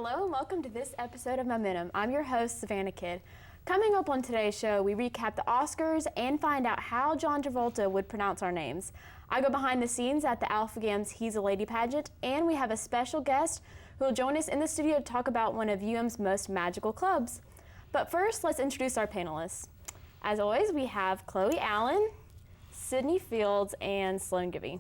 Hello and welcome to this episode of momentUM. I'm your host, Savannah Kidd. Coming up on today's show, we recap the Oscars and find out how John Travolta would pronounce our names. I go behind the scenes at the Alpha Gam's He's a Lady pageant, and we have a special guest who will join us in the studio to talk about one of UM's most magical clubs. But first, let's introduce our panelists. As always, we have Chloe Allen, Sydney Fields, and Sloan Gibby.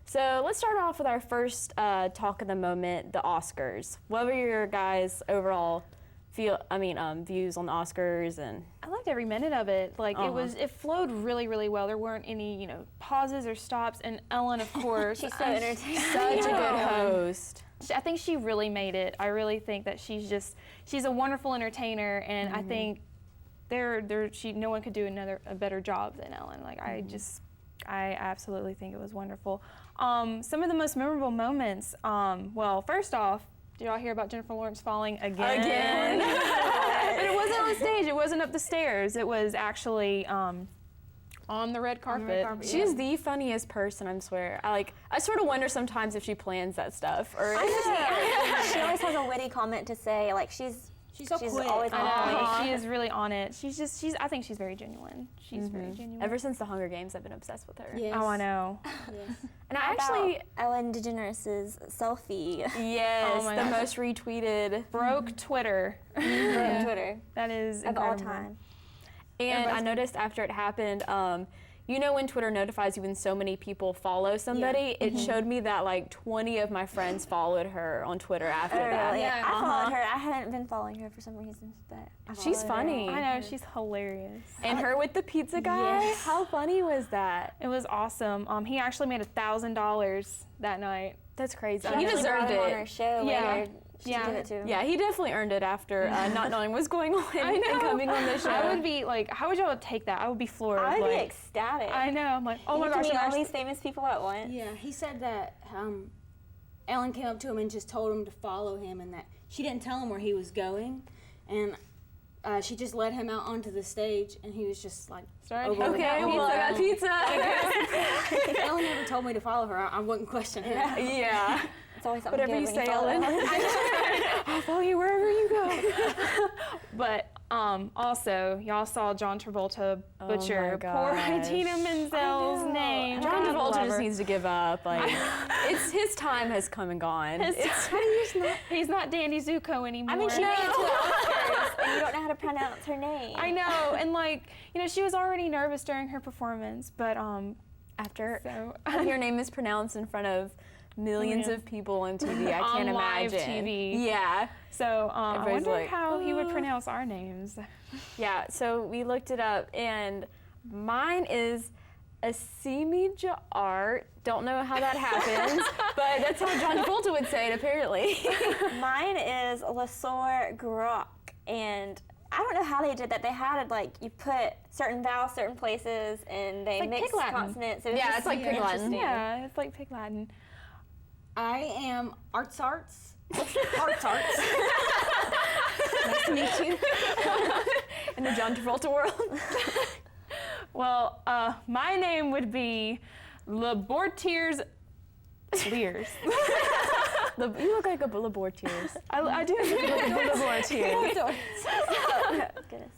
So let's start off with our first talk of the moment, the Oscars. What were your guys' overall views on the Oscars? And I liked every minute of it. It flowed really, really well. There weren't any, pauses or stops. And Ellen, of course, she's so entertaining. Such a good host. I think she really made it. I really think that she's a wonderful entertainer, and I think no one could do a better job than Ellen. I absolutely think it was wonderful. Some of the most memorable moments, first off, did y'all hear about Jennifer Lawrence falling again? But it wasn't on stage, it wasn't up the stairs, it was actually on the red carpet. She's the funniest person, I swear. I sort of wonder sometimes if she plans that stuff. Or she always has a witty comment to say, She's quick. Always on point. She is really on it. I think she's very genuine. She's very genuine. Ever since the Hunger Games, I've been obsessed with her. Yes. Oh, I know. Yes. And I actually... Ellen DeGeneres' selfie. Yes, the most retweeted. Broke Twitter. Broke Twitter. That is of incredible. all time. And I noticed after it happened, when Twitter notifies you when so many people follow somebody, it showed me that 20 of my friends followed her on Twitter after that. Really? Yeah. I followed her. I hadn't been following her for some reason, but she's funny. I know, she's hilarious. And her with the pizza guy, yes. How funny was that? It was awesome. He actually made $1,000 that night. That's crazy. He deserved it. On her show later. Give it to him. Yeah, he definitely earned it after not knowing what's going on and coming on the show. I would be how would y'all take that? I would be floored. I would be ecstatic. I know. I'm like, oh my gosh. Meet all these famous people at once. Yeah, he said that Ellen came up to him and just told him to follow him, and that she didn't tell him where he was going, and she just led him out onto the stage, and he was just started. Okay, well, I got pizza. If Ellen never told me to follow her, I wouldn't question her. Yeah. It's always something whatever good you when say, follow Ellen. I'll follow you wherever you go. But also, y'all saw John Travolta butcher poor Idina Menzel's name. John Travolta just needs to give up. It's his time has come and gone. He's not Danny Zuko anymore. I mean, she made it to the Oscars, and you don't know how to pronounce her name. I know, and she was already nervous during her performance, but after your name is pronounced in front of millions of people on TV, I can't imagine. Live TV. Yeah. So I wonder how he would pronounce our names. Yeah, so we looked it up, and mine is Assimi Ja'art. Don't know how that happens, but that's how John Travolta would say it, apparently. Mine is Lasor Grok, and I don't know how they did that. They had you put certain vowels certain places, and they mixed consonants. It's like Pig Latin. Yeah, it's like Pig Latin. I am Arts. Arts. Nice to meet you. In the John Travolta world. Well, my name would be Labortiers Lears. You look like a Labortiers. I do look like a Labortiers. Goodness.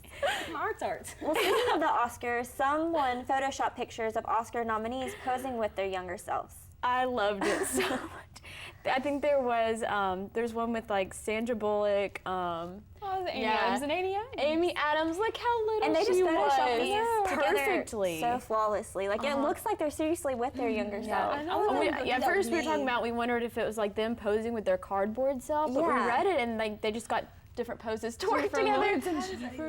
Arts. Well, speaking of the Oscars, someone photoshopped pictures of Oscar nominees posing with their younger selves. I loved it so much. I think there's one with Sandra Bullock. Amy Adams and Amy Adams, look how little and they just she photoshopped was. these Perfectly. so flawlessly. It looks like they're seriously with their younger self. At first we were talking about, we wondered if it was them posing with their cardboard self, but we read it and they just got different poses to work together.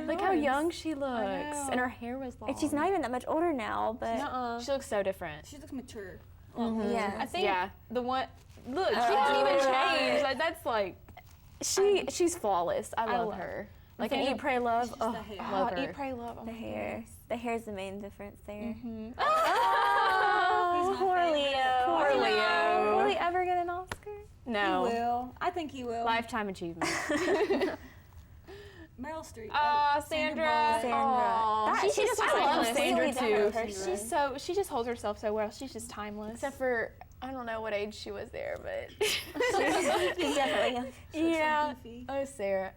Look how young she looks, and her hair was long. And she's not even that much older now, but she looks so different. She looks mature. Yeah. I think the one. Look, she didn't even change. That's she's flawless. I love her. An Eat, Pray, Love. The hair. Love her. Eat, Pray, Love. The hair. The hair's the main difference there. Oh, poor Leo. Poor Leo. Will he ever get an Oscar? No. He will. I think he will. Lifetime achievement. Meryl Streep. Sandra. Sandra. She just I love Sandra too. She just holds herself so well. She's just timeless. Except for, I don't know what age she was there, but She's definitely Definitely. Yeah. Oh, Sarah.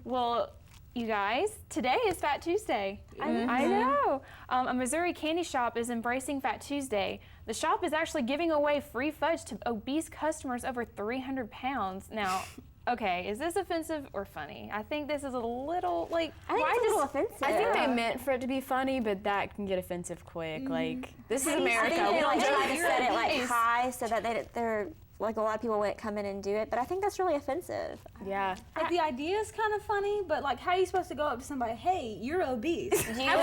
Well, you guys, today is Fat Tuesday. I know. A Missouri candy shop is embracing Fat Tuesday. The shop is actually giving away free fudge to obese customers over 300 pounds. Now, okay, is this offensive or funny? I think this is a little, like, I think it's a little offensive. I think they meant for it to be funny, but that can get offensive quick. Like, this is America. I think We they don't tried to joke. set it like high so that they're like a lot of people wouldn't come in and do it, but I think that's really offensive. Yeah. Like, the idea is kind of funny, but like, how are you supposed to go up to somebody, hey, you're obese? Have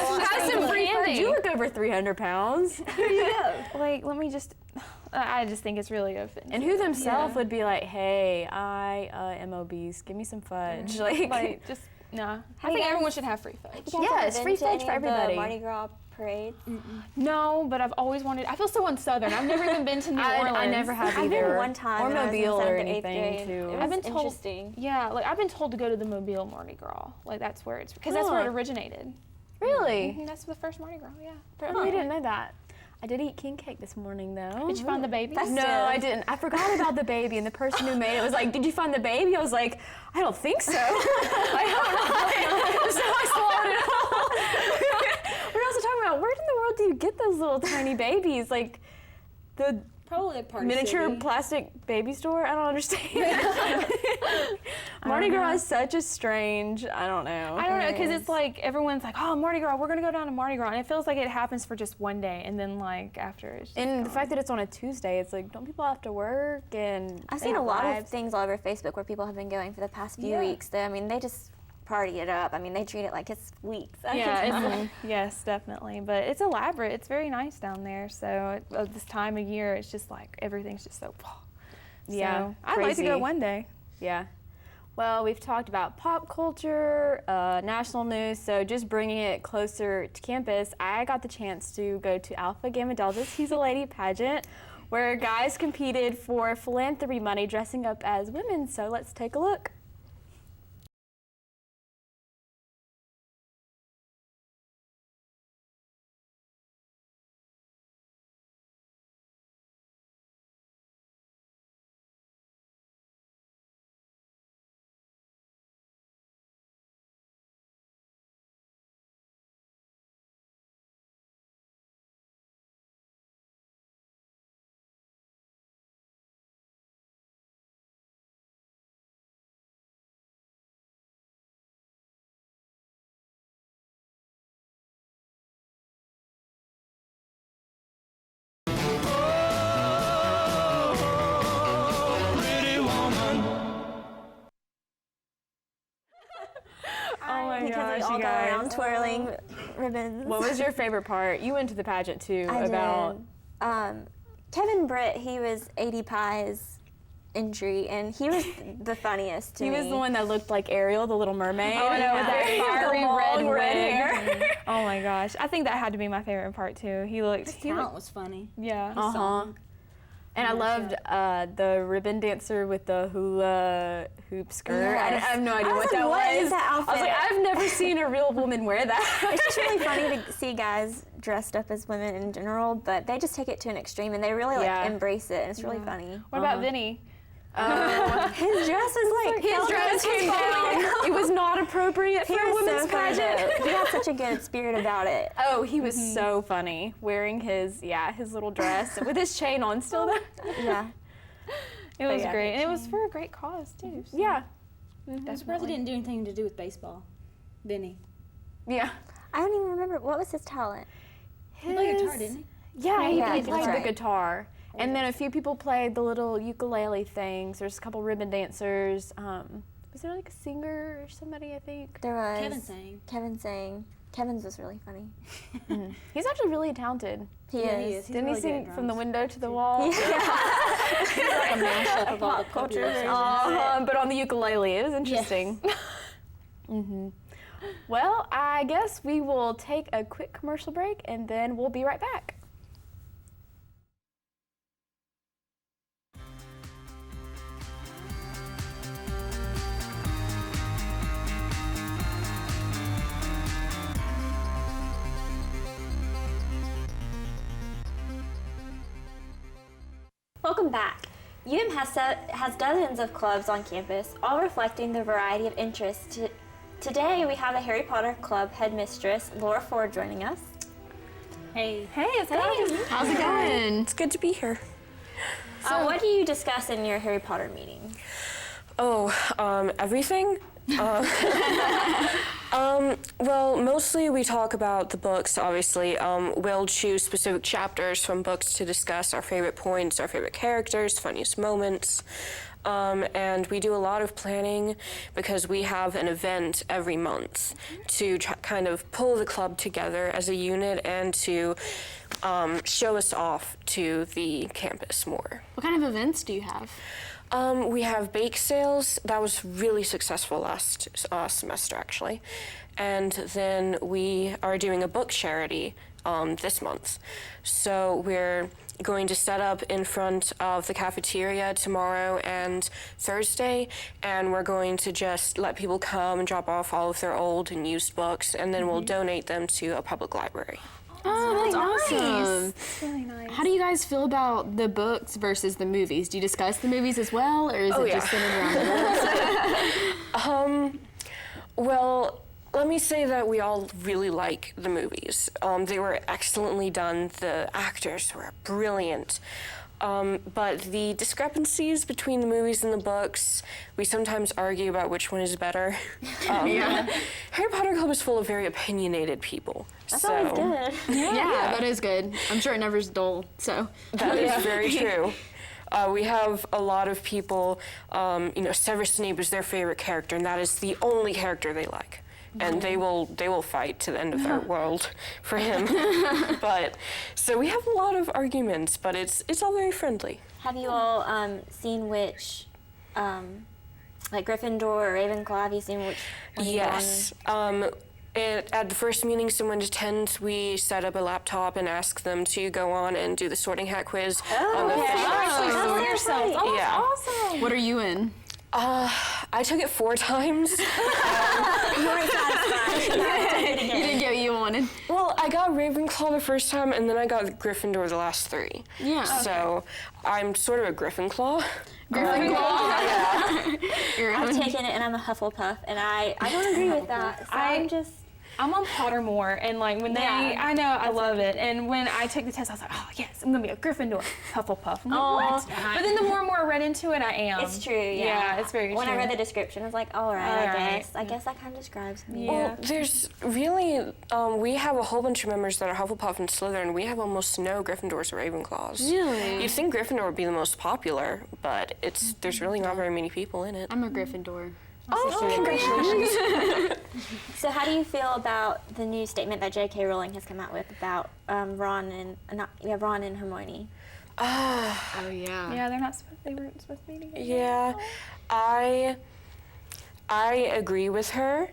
some free fudge. You look over 300 pounds. Here you go. Like, let me just, I just think it's really offensive. And who themselves would be like, hey, I am obese. Give me some fudge. Like, just, nah. I think everyone should have free fudge. Yeah, it's free fudge for everybody. The Mardi Gras parade. No, but I've always wanted, I feel so unsouthern. I've never even been to New Orleans. I never have I've either. been one time or when I was in Mobile or 7th or 8th anything grade. too. It was I've been told, interesting. yeah, like I've been told to go to the Mobile Mardi Gras. Like that's where it's, because that's where it Huh. originated. Really? And that's the first Mardi Gras, yeah. I really didn't know that. I did eat king cake this morning though. Did you find the baby? No, I didn't. I forgot about the baby, and the person who made it was like, "Did you find the baby?" I was like, "I don't think so." I don't know. So I swallowed it all. We're also talking about where in the world do you get those little tiny babies? Like the Probably a Party miniature City. plastic baby store? I don't understand. Mardi Gras is such a strange. I don't know. I don't know, because it's like everyone's like, oh, Mardi Gras, we're going to go down to Mardi Gras. And it feels like it happens for just one day. And then, like, after it's just And the gone. fact that it's on a Tuesday, it's like, don't people have to work? And I've seen a lot of things all over Facebook where people have been going for the past few weeks. I mean, they just party it up. I mean, they treat it like it's weeks. Yeah, it's, yes, definitely. But it's elaborate. It's very nice down there. So at this time of year, it's just like everything's just so. Yeah, So, I'd like to go crazy. one day. Yeah. Well, we've talked about pop culture, national news, so just bringing it closer to campus, I got the chance to go to Alpha Gamma Delta's He's a Lady pageant, where guys competed for philanthropy money dressing up as women. So let's take a look. Oh my Because gosh, we all you go guys. around twirling ribbons. What was your favorite part? You went to the pageant too. I about did. Kevin Britt, he was 80 Pie's entry, and he was the funniest to he me. was the one that looked like Ariel, the little mermaid. Oh, I know, with that fiery long red hair. Oh my gosh. I think that had to be my favorite part too. He looked, Talent was funny. yeah. Uh-huh. And I loved the ribbon dancer with the hula hoop skirt. I Yes. have no idea I was what like, that what was. is that I was like, outfit? I've never seen a real woman wear that. It's just really funny to see guys dressed up as women in general, but they just take it to an extreme and they really Yeah. embrace it, and it's really funny. What about Vinny? His dress was like His dress came down. It was not appropriate for a women's pageant. He had such a good spirit about it. Oh, he was so funny wearing his little dress with his chain on still there. Yeah. It was yeah. great. And it was for a great cause too. So. Yeah. I'm surprised he didn't do anything to do with baseball. Vinny. Yeah. I don't even remember what was his talent. He played guitar, didn't he? Yeah, Yeah, he that's played the right. guitar. And then a few people played the little ukulele things. There's a couple ribbon dancers. Was there like a singer or somebody, I think? There was Kevin sang. Kevin's was really funny. He's actually really talented. He Yeah, is. he is. He's Didn't he really good at sing From the drums. Window to the Wall? He's like a mashup of all the culture popular versions. songs. But on the ukulele. It was interesting. Well, I guess we will take a quick commercial break and then we'll be right back. Welcome back. UM has dozens of clubs on campus, all reflecting the variety of interests. Today, we have the Harry Potter Club headmistress, Laura Ford, joining us. Hey. Hey, it's good. How's it going? It's good to be here. So, what do you discuss in your Harry Potter meeting? Oh, everything? Well, mostly we talk about the books, obviously. We'll choose specific chapters from books to discuss our favorite points, our favorite characters, funniest moments. And we do a lot of planning because we have an event every month to kind of pull the club together as a unit and to show us off to the campus more. What kind of events do you have? We have bake sales. That was really successful last semester, actually. And then we are doing a book charity this month. So we're going to set up in front of the cafeteria tomorrow and Thursday, and we're going to just let people come and drop off all of their old and used books, and then we'll donate them to a public library. Oh, that's awesome. It's really nice. How do you guys feel about the books versus the movies? Do you discuss the movies as well, or is it just centered around the books? Well, let me say that we all really like the movies. They were excellently done. The actors were brilliant. But the discrepancies between the movies and the books, we sometimes argue about which one is better. Harry Potter Club is full of very opinionated people. That's always good. Yeah, that is good. I'm sure it never's dull, so. That is very true. We have a lot of people, Severus Snape is their favorite character, and that is the only character they like. And they will fight to the end of their world for him. But so we have a lot of arguments, but it's all very friendly. Have you all seen which, like Gryffindor or Ravenclaw? Have you seen which one you Yes. At the first meeting someone attends, we set up a laptop and ask them to go on and do the sorting hat quiz on the Sort yourself. Oh, Yeah. that's awesome. What are you in? I took it 4 times. You weren't satisfied. You had to take it You again. didn't get what you wanted. Well, I got Ravenclaw the first time, and then I got Gryffindor the last 3. Yeah. So I'm sort of a Gryffindor. I've taken it and I'm a Hufflepuff, and I don't agree with that. So I'm on Pottermore, and like when I know I love it, and when I took the test, I was like, oh yes, I'm gonna be a Gryffindor, Hufflepuff. I'm like, what? But then the more and more I read into it, I am. It's true, yeah. Yeah, it's very When true. I read the description, I was like, all right, All right. I guess that kind of describes me. Yeah. Well, there's really, we have a whole bunch of members that are Hufflepuff and Slytherin. We have almost no Gryffindors or Ravenclaws. Really? You'd think Gryffindor would be the most popular, but there's really not very many people in it. I'm a Gryffindor. Oh, congratulations. So how do you feel about the new statement that J.K. Rowling has come out with about Ron and Hermione? Oh, yeah. Yeah, they weren't supposed to be together. Yeah, I agree with her.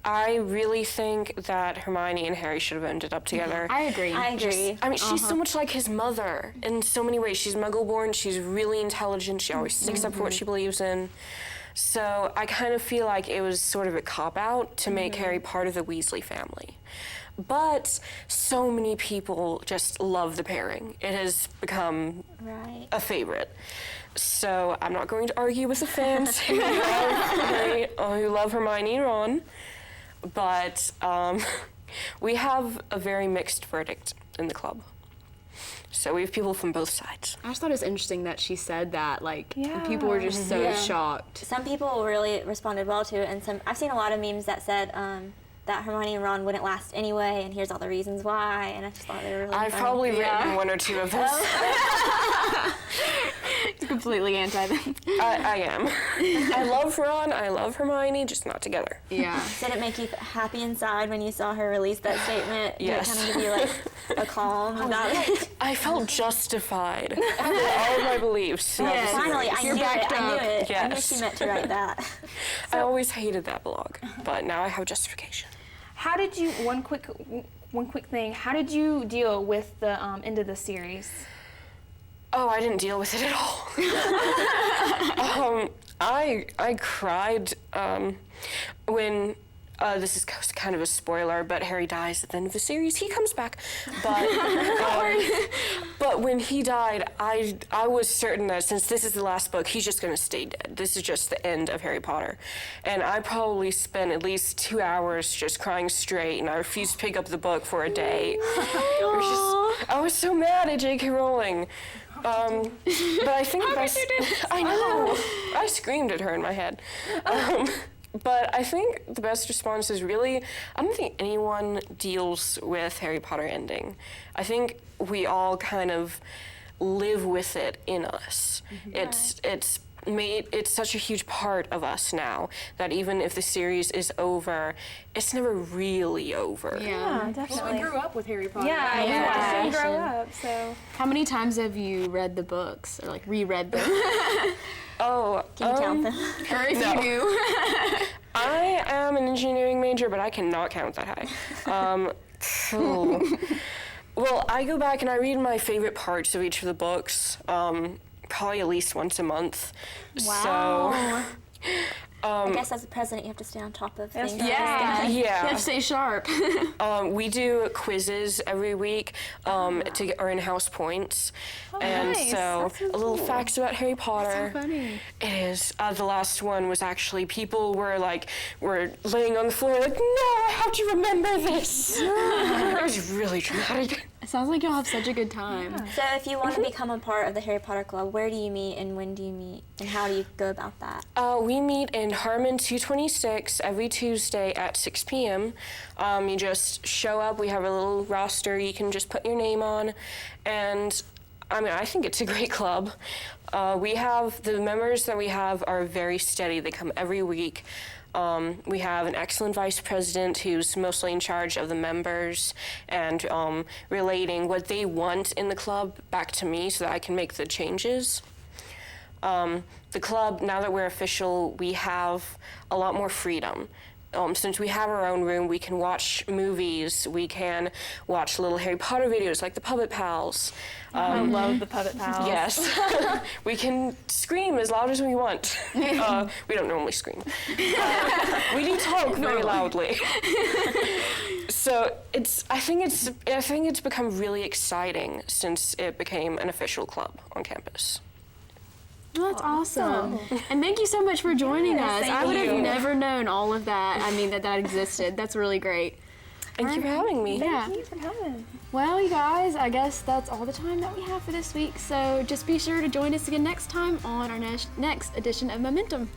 I really think that Hermione and Harry should have ended up together. I agree. I agree. I mean, she's so much like his mother in so many ways. She's Muggle-born, she's really intelligent, she always sticks up for what she believes in. So I kind of feel like it was sort of a cop-out to make Harry part of the Weasley family. But so many people just love the pairing. It has become a favorite. So I'm not going to argue with the fans who love Hermione and Ron. But we have a very mixed verdict in the club. So we have people from both sides. I just thought it was interesting that she said that. Like, people were just so Yeah. shocked. Some people really responded well to it, and I've seen a lot of memes that said that Hermione and Ron wouldn't last anyway, and here's all the reasons why, and I just thought they were really I've funny. probably written 1 or 2 of those. Completely anti them. I am. I love Ron, I love Hermione, just not together. Yeah. Did it make you happy inside when you saw her release that statement? Yes. Did it kind of give you like a calm about it? I felt justified for all of my beliefs. Yes. Finally, I You're knew it. backed I knew up. it. I knew Yes. she meant to write that. I always hated that blog, but now I have justification. How did you one quick thing? How did you deal with the end of the series? Oh, I didn't deal with it at all. I cried when this is kind of a spoiler, but Harry dies at the end of the series. He comes back, but but when he died, I was certain that since this is the last book, he's just going to stay dead. This is just the end of Harry Potter, and I probably spent at least 2 hours just crying straight, and I refused to pick up the book for a day. I was so mad at J.K. Rowling. But I think the best. I know. I screamed at her in my head. But I think the best response is really, I don't think anyone deals with Harry Potter ending. I think we all kind of live with it in us. It's such a huge part of us now that even if the series is over, it's never really over. Yeah, definitely. Well, we grew up with Harry Potter. Yeah, we watched him grow up, so. How many times have you read the books or like reread them? Oh, Can you count them? Or if you do. I am an engineering major, but I cannot count that high. Well, I go back and I read my favorite parts of each of the books, probably at least once a month. Wow. I guess as a president, you have to stay on top of things. Yeah. Yeah. You have to stay sharp. We do quizzes every week to earn house points. And nice. so That's so a little cool. facts about Harry Potter. So funny. It is. The last one was actually people were laying on the floor like, no, how do you remember this? It was really dramatic. It sounds like you'll have such a good time. So if you want to become a part of the Harry Potter Club, where do you meet and when do you meet and how do you go about that? We meet in Harmon 226 every Tuesday at 6 p.m. You just show up. We have a little roster you can just put your name on. And I think it's a great club. The members that we have are very steady. They come every week. We have an excellent vice president who's mostly in charge of the members and relating what they want in the club back to me so that I can make the changes. The club, now that we're official, we have a lot more freedom. Since we have our own room, we can watch movies, we can watch little Harry Potter videos like the Puppet Pals. I love the Puppet Pals. Yes. We can scream as loud as we want. We don't normally scream. We do talk very loudly. So I think it's become really exciting since it became an official club on campus. Well, that's awesome. And thank you so much for joining us. I would have never known all of that. that existed. That's really great. Thank you for having me. Yeah. Thank you for coming. Well, you guys, I guess that's all the time that we have for this week. So just be sure to join us again next time on our next edition of momentUM.